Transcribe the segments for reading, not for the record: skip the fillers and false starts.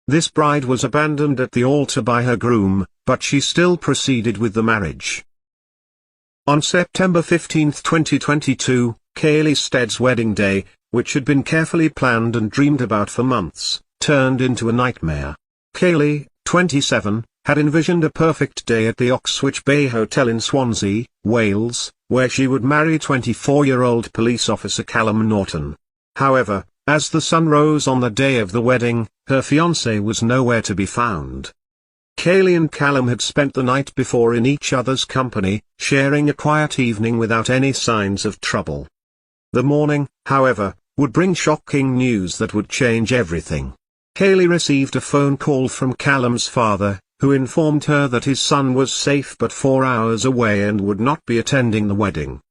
This bride was abandoned at the altar by her groom, but she still proceeded with the marriage. On September 15, 2022, Kaylee Stead's wedding day, which had been carefully planned and dreamed about for months, turned into a nightmare. Kaylee, 27, had envisioned a perfect day at the Oxwich Bay Hotel in Swansea, Wales, where she would marry 24-year-old police officer Callum Norton. However, as the sun rose on the day of the wedding, her fiancé was nowhere to be found. Kaylee and Callum had spent the night before in each other's company, sharing a quiet evening without any signs of trouble. The morning, however, would bring shocking news that would change everything. Kaylee received a phone call from Callum's father, who informed her that his son was safe but 4 hours away and would not be attending the wedding.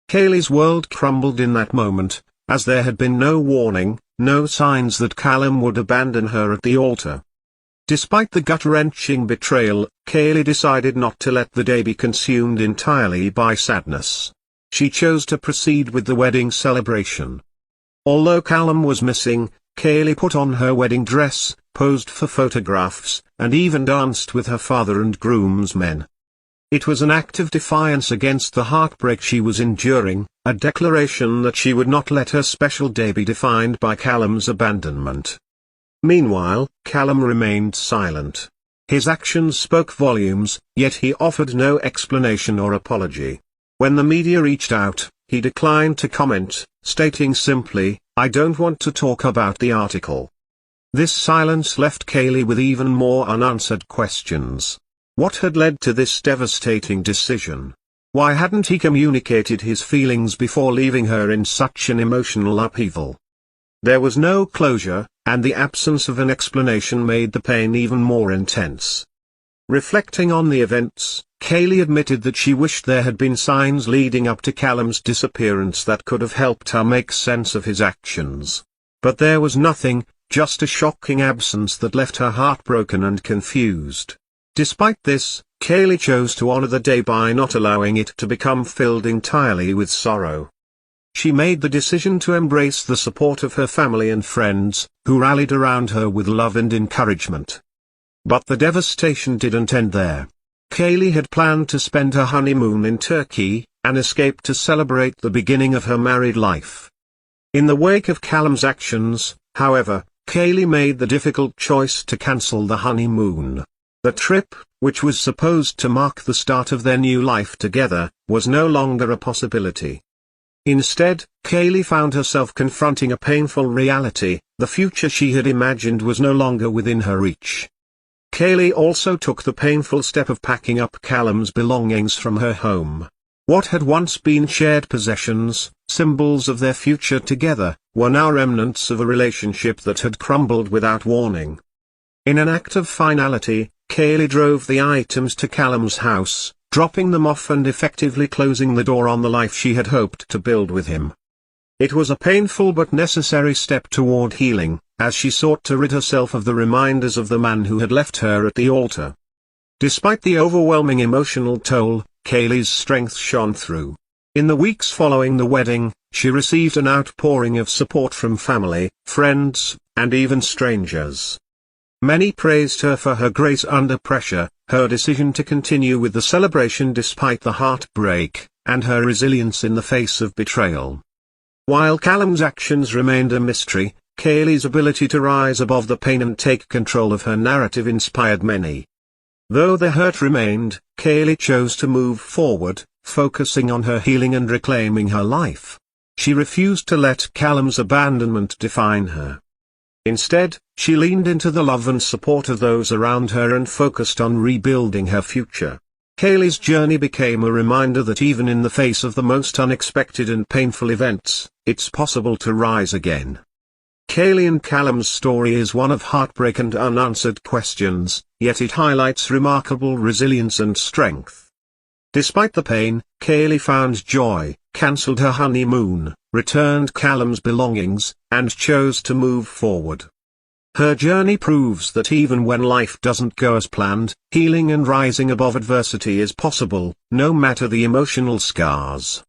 Kaylee's world crumbled in that moment, as there had been no warning, no signs that Callum would abandon her at the altar. Despite the gut-wrenching betrayal, Kaylee decided not to let the day be consumed entirely by sadness. She chose to proceed with the wedding celebration. Although Callum was missing, Kaylee put on her wedding dress, posed for photographs, and even danced with her father and groomsmen. It was an act of defiance against the heartbreak she was enduring, a declaration that she would not let her special day be defined by Callum's abandonment. Meanwhile, Callum remained silent. His actions spoke volumes, yet he offered no explanation or apology. When the media reached out, he declined to comment, stating simply, "I don't want to talk about the article." This silence left Kaylee with even more unanswered questions. What had led to this devastating decision? Why hadn't he communicated his feelings before leaving her in such an emotional upheaval? There was no closure, and the absence of an explanation made the pain even more intense. Reflecting on the events, Kaylee admitted that she wished there had been signs leading up to Callum's disappearance that could have helped her make sense of his actions. But there was nothing, just a shocking absence that left her heartbroken and confused. Despite this, Kaylee chose to honor the day by not allowing it to become filled entirely with sorrow. She made the decision to embrace the support of her family and friends, who rallied around her with love and encouragement. But the devastation didn't end there. Kaylee had planned to spend her honeymoon in Turkey, an escape to celebrate the beginning of her married life. In the wake of Callum's actions, however, Kaylee made the difficult choice to cancel the honeymoon. The trip, which was supposed to mark the start of their new life together, was no longer a possibility. Instead, Kaylee found herself confronting a painful reality: the future she had imagined was no longer within her reach. Kaylee also took the painful step of packing up Callum's belongings from her home. What had once been shared possessions, symbols of their future together, were now remnants of a relationship that had crumbled without warning. In an act of finality, Kaylee drove the items to Callum's house, dropping them off and effectively closing the door on the life she had hoped to build with him. It was a painful but necessary step toward healing, as she sought to rid herself of the reminders of the man who had left her at the altar. Despite the overwhelming emotional toll, Kaylee's strength shone through. In the weeks following the wedding, she received an outpouring of support from family, friends, and even strangers. Many praised her for her grace under pressure, her decision to continue with the celebration despite the heartbreak, and her resilience in the face of betrayal. While Callum's actions remained a mystery, Kaylee's ability to rise above the pain and take control of her narrative inspired many. Though the hurt remained, Kaylee chose to move forward, focusing on her healing and reclaiming her life. She refused to let Callum's abandonment define her. Instead, she leaned into the love and support of those around her and focused on rebuilding her future. Kaylee's journey became a reminder that even in the face of the most unexpected and painful events, it's possible to rise again. Kaylee and Callum's story is one of heartbreak and unanswered questions, yet it highlights remarkable resilience and strength. Despite the pain, Kaylee found joy, cancelled her honeymoon, returned Callum's belongings, and chose to move forward. Her journey proves that even when life doesn't go as planned, healing and rising above adversity is possible, no matter the emotional scars.